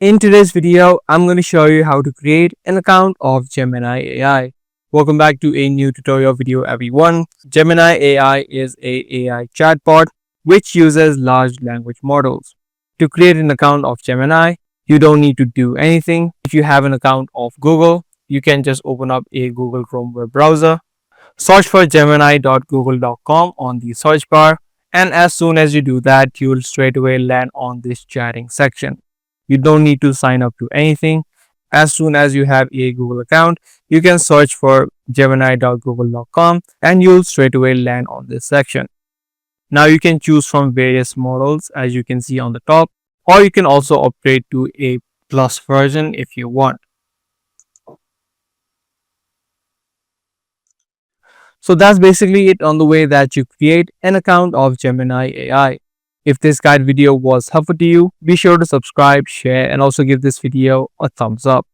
In today's video, I'm going to show you how to create an account of Gemini AI. Welcome back to a new tutorial video, everyone. Gemini AI is a AI chatbot which uses large language models. To create an account of Gemini, you don't need to do anything. If you have an account of Google, you can just open up a Google Chrome web browser, search for gemini.google.com on the search bar, and as soon as you do that, you'll straight away land on this chatting section. You don't need to sign up to anything. As soon as you have a Google account, you can search for gemini.google.com and you'll straight away land on this section. Now you can choose from various models as you can see on the top, or you can also upgrade to a plus version if you want. So that's basically it on the way that you create an account of Gemini AI. If this guide video was helpful to you, be sure to subscribe, share, and also give this video a thumbs up.